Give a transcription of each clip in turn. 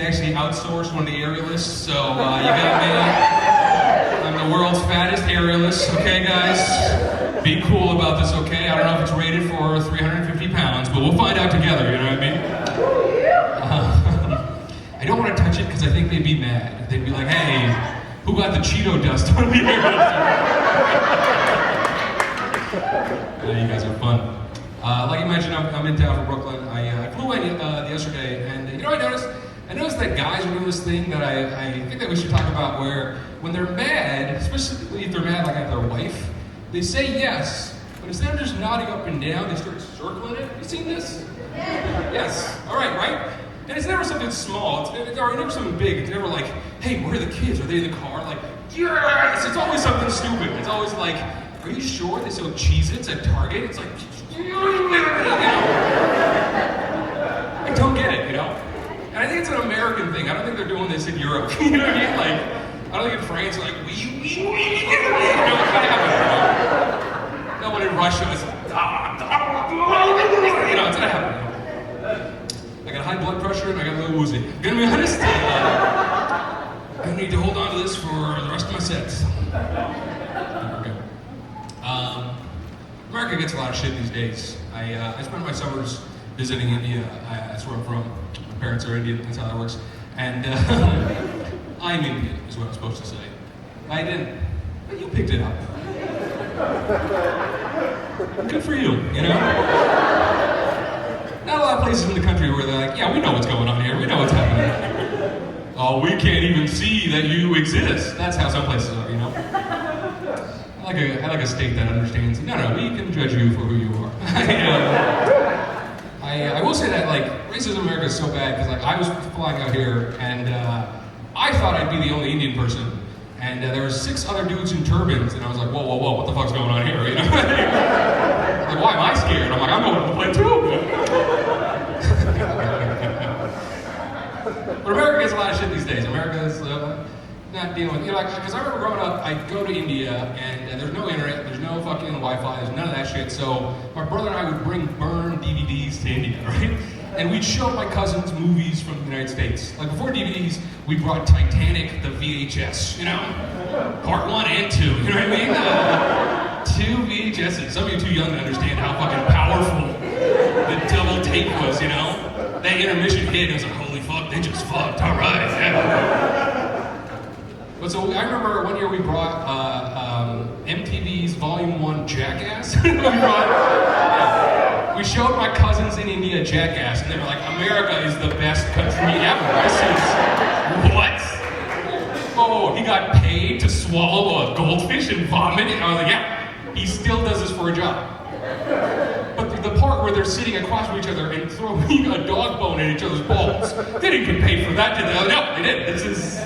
actually outsourced one of the aerialists, so you got me. I'm the world's fattest aerialist, okay, guys? Be cool about this, okay? I don't know if it's rated for 350 pounds, but we'll find out together, you know what I mean? I don't want to touch it because I think they'd be mad. They'd be like, hey, who got the Cheeto dust on the aerialist? You guys are fun. Like you mentioned, I'm in town from Brooklyn. I flew in yesterday, and you know what I noticed? I noticed that guys are doing this thing that I think that we should talk about, where when they're mad, especially if they're mad like at their wife, they say yes, but instead of just nodding up and down, they start circling it. You seen this? Yes. All right, right? And it's never something small. It's never something big. It's never like, hey, where are the kids? Are they in the car? Like, yes! It's always something stupid. It's always like, are you sure they sell Cheez-Its at Target? It's like, you know? I don't get it, you know? And I think it's an American thing. I don't think they're doing this in Europe. You know what I mean? Like, I don't think in France, like, you know, it's not happening, you know? No one in Russia is like, you know, it's not happening. I got high blood pressure and I got a little woozy. I'm gonna be honest, I need to hold on to this for the rest of my sets. America gets a lot of shit these days. I spend my summers visiting India. That's where I'm from. My parents are Indian, that's how that works. And I'm Indian, is what I'm supposed to say. I didn't, but you picked it up. Good for you, you know? Not a lot of places in the country where they're like, yeah, we know what's going on here, we know what's happening. Oh, we can't even see that you exist. That's how some places are, you know? I like a state that understands, no, we can judge you for who you are. I will say that, like, racism in America is so bad, because, like, I was flying out here, and I thought I'd be the only Indian person, and there were 6 other dudes in turbans, and I was like, whoa, what the fuck's going on here, you know? Like, why am I scared? I'm like, I'm going to the plane too. But America gets a lot of shit these days. America's not dealing with, you know, like, because I remember growing up, I'd go to India, and there's no internet, there's no fucking Wi-Fi, there's none of that shit, so my brother and I would bring burned DVDs to India, right? And we'd show my cousins movies from the United States. Like, before DVDs, we brought Titanic, the VHS, you know? Part 1 and 2, you know what I mean? 2 VHSs. Some of you are too young to understand how fucking powerful the double tape was, you know? That intermission hit, it was like, holy fuck, they just fucked, all right, yeah. But so I remember one year we brought MTV's Volume 1 Jackass. We showed my cousins in India Jackass, and they were like, America is the best country ever. I said, what? Oh, he got paid to swallow a goldfish and vomit? And I was like, yeah, he still does this for a job. But the part where they're sitting across from each other and throwing a dog bone in each other's balls, they didn't get paid for that, did they? No, they didn't. This is...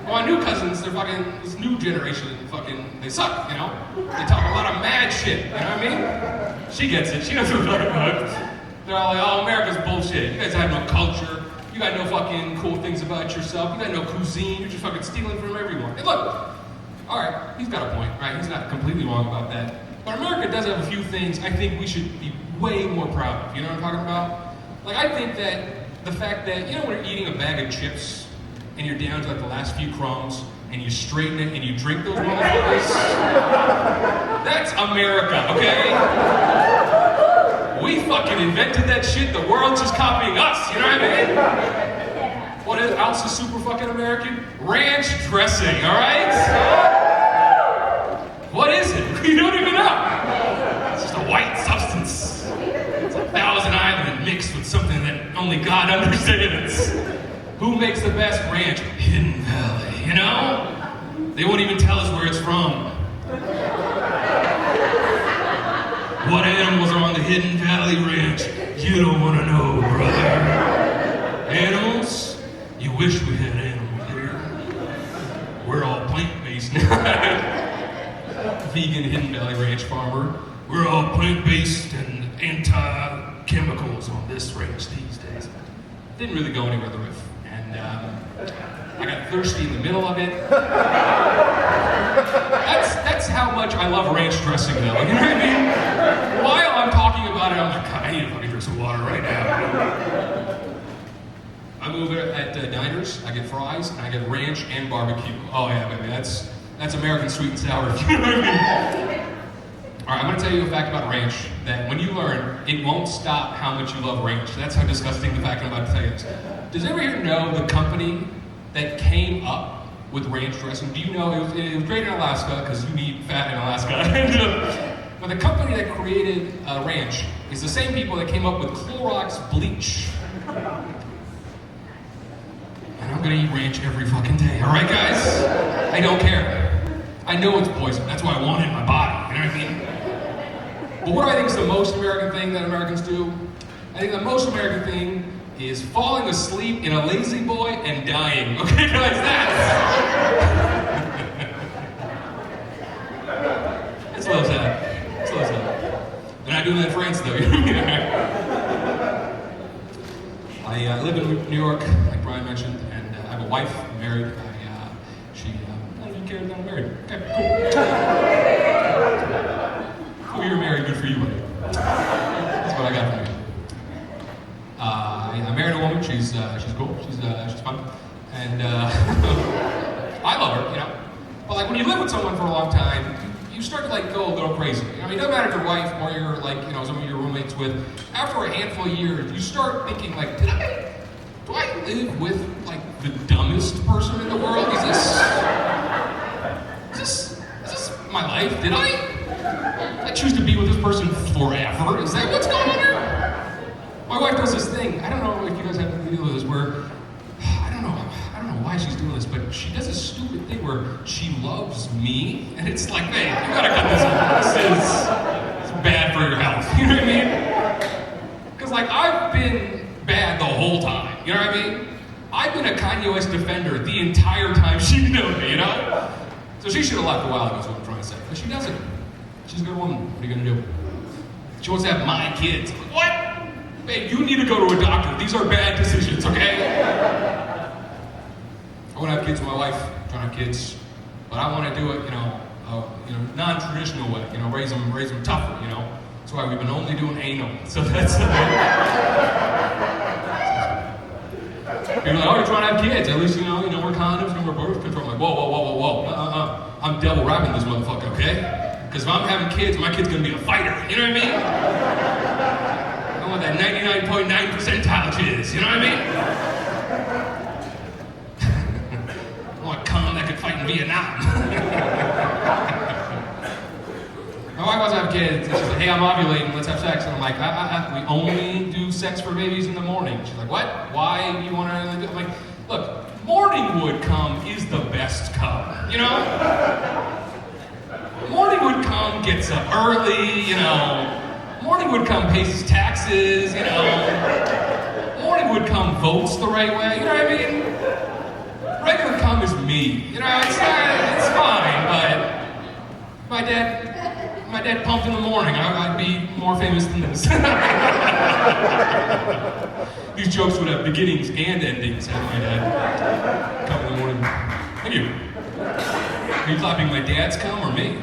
Well, my new cousins, they're fucking, this new generation, fucking, they suck, you know? They talk a lot of mad shit, you know what I mean? She gets it, she knows what I'm talking about. They're all like, oh, America's bullshit. You guys have no culture. You got no fucking cool things about yourself. You got no cuisine. You're just fucking stealing from everyone. And look, all right, he's got a point, right? He's not completely wrong about that. But America does have a few things I think we should be way more proud of. You know what I'm talking about? Like, I think that the fact that, you know, when you're eating a bag of chips, and you're down to like the last few crumbs, and you straighten it, and you drink those motherfuckers. That's America, okay? We fucking invented that shit, the world's just copying us, you know what I mean? What else is super fucking American? Ranch dressing, alright? What is it? You don't even know. It's just a white substance. It's like Thousand Island mixed with something that only God understands. Who makes the best ranch? Hidden Valley, you know? They won't even tell us where it's from. What animals are on the Hidden Valley Ranch? You don't want to know, brother. Animals? You wish we had animals here. We're all plant-based now. Vegan Hidden Valley Ranch farmer. We're all plant-based and anti-chemicals on this ranch these days. Didn't really go anywhere the riff. And I got thirsty in the middle of it. That's how much I love ranch dressing, though. You know what I mean? While I'm talking about it, I'm like, God, I need to fucking drink some water right now. I I move it at diners, I get fries, and I get ranch and barbecue. Oh yeah, baby, that's American sweet and sour, if you know what I mean. All right, I'm gonna tell you a fact about ranch, that when you learn, it won't stop how much you love ranch. That's how disgusting the fact I'm about to tell you is. Does everyone here know the company that came up with ranch dressing? Do you know, it was created in Alaska, because you need fat in Alaska. But the company that created ranch is the same people that came up with Clorox bleach. And I'm gonna eat ranch every fucking day, all right, guys? I don't care. I know it's poison, that's why I want it in my body, you know what I mean? But what do I think is the most American thing that Americans do? I think the most American thing is falling asleep in a lazy boy and dying. Okay, guys, that's... It's a little sad. It's a little sad. They're not doing that in France, though. I live in New York, like Brian mentioned, and I have a wife, I'm married. I don't care that I'm married. Okay, cool. Oh, you're married, good for you, buddy. That's what I got for you. I married a woman, she's cool, she's fun, and I love her, you know. But like when you live with someone for a long time, you start to like go a little crazy. I mean, it doesn't matter if your wife or you're like, you know, some of your roommates with. After a handful of years, you start thinking like, do I live with like the dumbest person in the world? Is this my life? Did I choose to be with this person forever? Is that what's going on here? My wife does this thing. I don't know if you guys have to deal with this, where I don't know why she's doing this, but she does this stupid thing where she loves me, and it's like, man, you gotta cut this off. It's bad for your health. You know what I mean? Because like I've been bad the whole time. You know what I mean? I've been a Kanye West defender the entire time she's known me. You know? So she should have left a while ago. Is what I'm trying to say, but she doesn't. She's a good woman. What are you gonna do? She wants to have my kids. What? Babe, you need to go to a doctor. These are bad decisions, okay? I want to have kids with my wife. I'm trying to have kids, but I want to do it, non-traditional way. You know, raise them tougher. You know, that's why we've been only doing anal. So that's. People are like, oh, you're trying to have kids. At least you know we're condoms, no more birth control. I'm like, whoa. I'm double wrapping this motherfucker, okay? Because if I'm having kids, my kid's gonna be a fighter. You know what I mean? I want that 99.9 percentile jizz. You know what I mean? I want cum that could fight in Vietnam. My wife wants to have kids, and she's like, hey, I'm ovulating, let's have sex. And I'm like, we only do sex for babies in the morning. She's like, what? Why do you want to do it? I'm like, look, morning wood cum is the best cum, you know? Morning wood cum gets up early, you know? Morning wood cum pays his taxes, you know? Morning wood cum votes the right way, you know what I mean? Regular cum is me, you know, it's fine, but my dad pumped in the morning, I'd be more famous than this. These jokes would have beginnings and endings, had my dad come in the morning. Thank you. Are you clapping my dad's cum or me?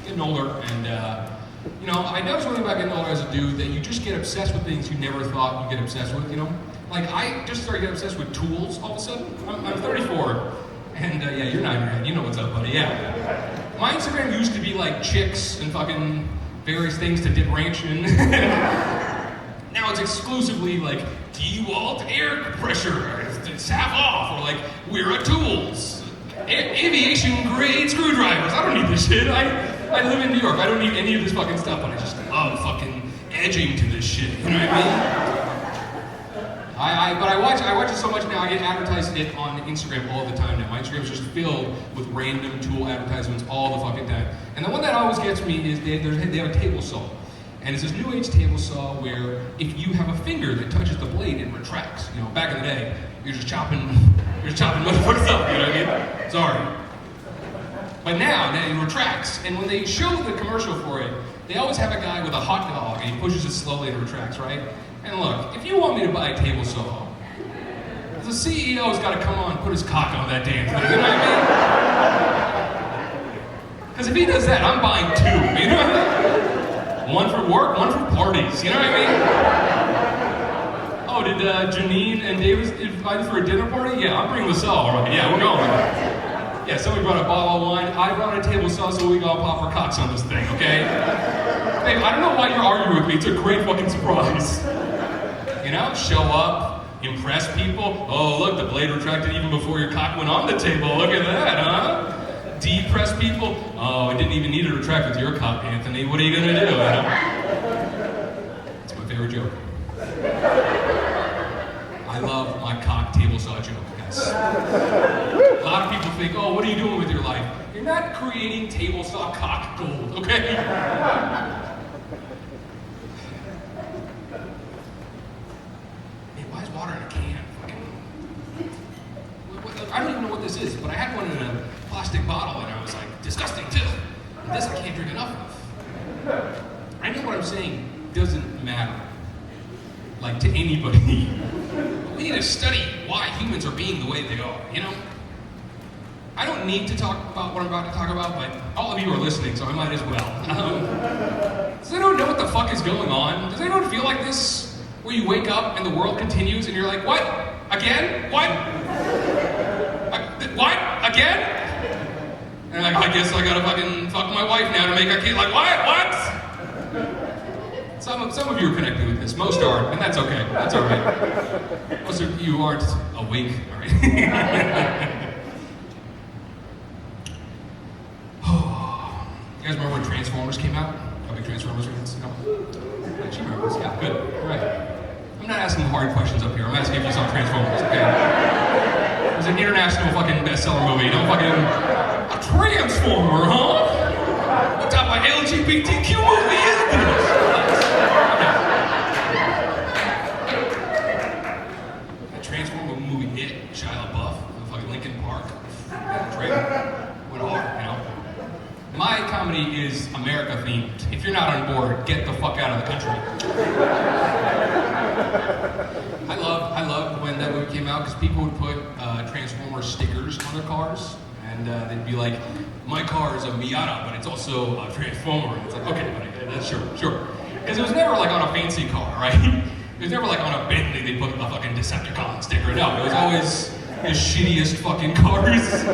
Getting older, and I noticed something about getting older as a dude that you just get obsessed with things you never thought you'd get obsessed with, you know? Like, I just started getting obsessed with tools all of a sudden. I'm 34, and yeah, you're not in your head. You know what's up, buddy, yeah. My Instagram used to be like chicks and fucking various things to dip ranch in. Now it's exclusively like DeWalt air pressure, sap off, or like Wera tools, aviation grade screwdrivers. I don't need this shit. I live in New York. I don't need any of this fucking stuff, but I just love fucking edging to this shit. You know what I mean? But I watch it so much now. I get advertised it on Instagram all the time now. My Instagram is just filled with random tool advertisements all the fucking time. And the one that always gets me is they have a table saw. And it's this new age table saw where if you have a finger that touches the blade, it retracts. You know, back in the day, you're just chopping motherfuckers up, you know what I mean? Sorry. But now it retracts. And when they show the commercial for it, they always have a guy with a hot dog and he pushes it slowly and it retracts, right? And look, if you want me to buy a table saw, the CEO's got to come on and put his cock on that damn thing, you know what I mean? Because if he does that, I'm buying two, you know what I mean? One for work, one for parties. You know what I mean? Oh, did Janine and Davis invite you for a dinner party? Yeah, I'm bringing the saw. All right, yeah, we're going. Yeah, somebody brought a bottle of wine. I brought a table saw so we can all pop our cocks on this thing, okay? Babe, I don't know why you're arguing with me. It's a great fucking surprise. You know, show up, impress people. Oh, look, the blade retracted even before your cock went on the table. Look at that, huh? Depress people. Oh, it didn't even need to retract with your cock, Anthony. What are you gonna do, you know? It's my favorite joke. I love my cock table saw joke, guys. A lot of people think, oh, what are you doing with your life? You're not creating table saw cock gold, okay? Hey, why is water in a can? I don't even know what this is, but I had one in a plastic bottle and I was like, disgusting too. And this I can't drink enough of. I know what I'm saying doesn't matter, like to anybody. We need to study why humans are being the way they are, you know? I don't need to talk about what I'm about to talk about, but all of you are listening, so I might as well. Does anyone know what the fuck is going on? Does anyone feel like this? Where you wake up and the world continues and you're like, what? Again? What? What? Again? And like, I guess I gotta fucking fuck my wife now to make a kid. Like, what? What? Some of you are connected with this. Most aren't, and that's okay. That's all right. Most of you aren't awake. All right. You guys remember when Transformers came out? How big Transformers fans? No? Yeah, she remembers. Yeah, good. All right. I'm not asking hard questions up here. I'm asking if you saw Transformers, okay? It was an international fucking bestseller movie. Don't fucking... A Transformer, huh? What type of LGBTQ movie is this? The Transformer movie hit. Shia LaBeouf, the fucking Linkin Park. Trailer. Went hard, you know? My comedy is America themed. If you're not on board, get the fuck out of the country. I loved when that movie came out because people would put Transformers stickers on their cars, and they'd be like, "My car is a Miata, but it's also a Transformer." And it's like, okay, buddy, that's sure. Because it was never like on a fancy car, right? It was never like on a Bentley they put a fucking Decepticon sticker. No, it was always the shittiest fucking cars.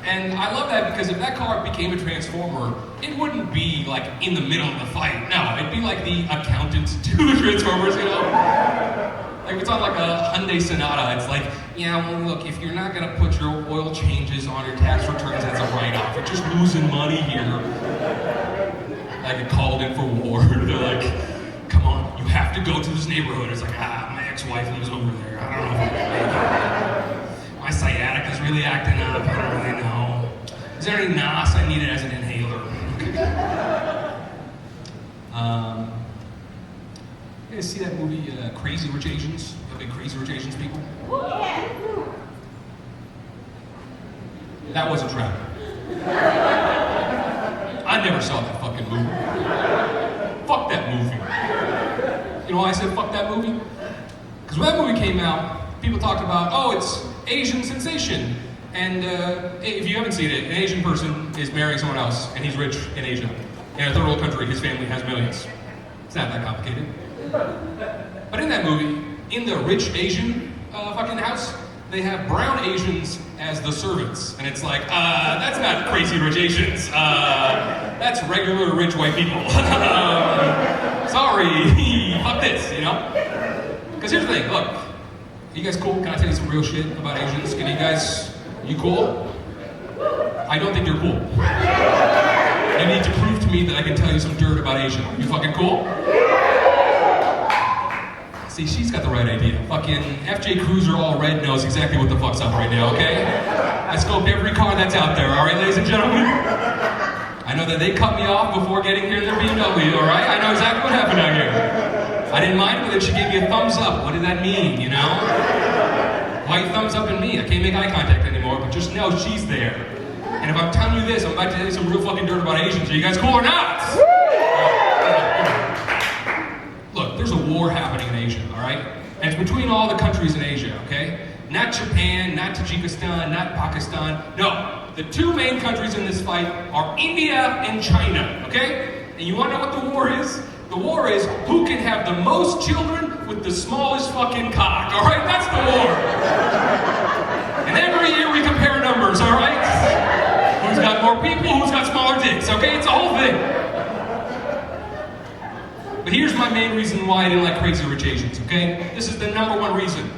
And I love that because if that car became a Transformer, it wouldn't be like in the middle of the fight. No, it'd be like the accountant to the Transformers, you know? Like if it's on like a Hyundai Sonata, it's like, yeah, well look, if you're not gonna put your oil changes on your tax returns as a write-off, you're just losing money here. Like it called in for war. They're like, come on, you have to go to this neighborhood. It's like, my ex-wife lives over there. I don't know if I can make it. My sciatica's really acting up. I don't really know. Is there any NOS I need it as an inhaler? Okay. You guys see that movie, Crazy Rich Asians? You big Crazy Rich Asians people? Yeah. That was a trap. I never saw that fucking movie. Fuck that movie. You know why I said fuck that movie? Because when that movie came out, people talked about, oh, it's Asian sensation. And if you haven't seen it, an Asian person is marrying someone else, and he's rich in Asia. In a third world country, his family has millions. It's not that complicated. But in that movie, in the rich Asian fucking house, they have brown Asians as the servants. And it's like, that's not crazy rich Asians. That's regular rich white people. Sorry, fuck this, you know? Because here's the thing, look. You guys cool? Can I tell you some real shit about Asians? You cool? I don't think you're cool. You need to prove to me that I can tell you some dirt about Asia. You fucking cool? See, she's got the right idea. Fucking FJ Cruiser all red knows exactly what the fuck's up right now, okay? I scoped every car that's out there, alright, ladies and gentlemen? I know that they cut me off before getting here in their BMW, alright? I know exactly what happened out here. I didn't mind it, but then she gave me a thumbs up. What did that mean, you know? White thumbs up at me. I can't make eye contact anymore, but just know she's there. And if I'm telling you this, I'm about to tell you some real fucking dirt about Asians. Are you guys cool or not? Look, there's a war happening in Asia, alright? And it's between all the countries in Asia, okay? Not Japan, not Tajikistan, not Pakistan. No, the two main countries in this fight are India and China, okay? And you wanna know what the war is? The war is who can have the most children with the smallest fucking cock, all right? That's the war. And every year we compare numbers, all right? Who's got more people, who's got smaller dicks, okay? It's a whole thing. But here's my main reason why I didn't like Crazy Rich Asians, okay? This is the number one reason.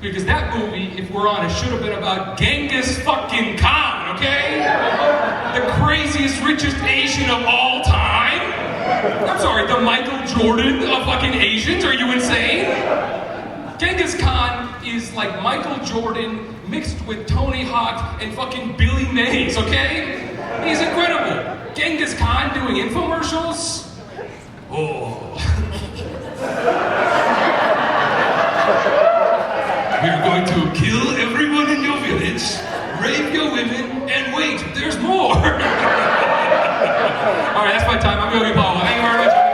Because that movie, if we're honest, should have been about Genghis fucking Khan, okay? The craziest, richest Asian of all time. I'm sorry, the Michael Jordan of fucking Asians? Are you insane? Genghis Khan is like Michael Jordan mixed with Tony Hawk and fucking Billy Mays, okay? He's incredible. Genghis Khan doing infomercials? Oh. We're going to kill everyone in your village, rape your women, and wait, there's more. All right, that's my time. I'm Yogi Paliwal. Thank you very much.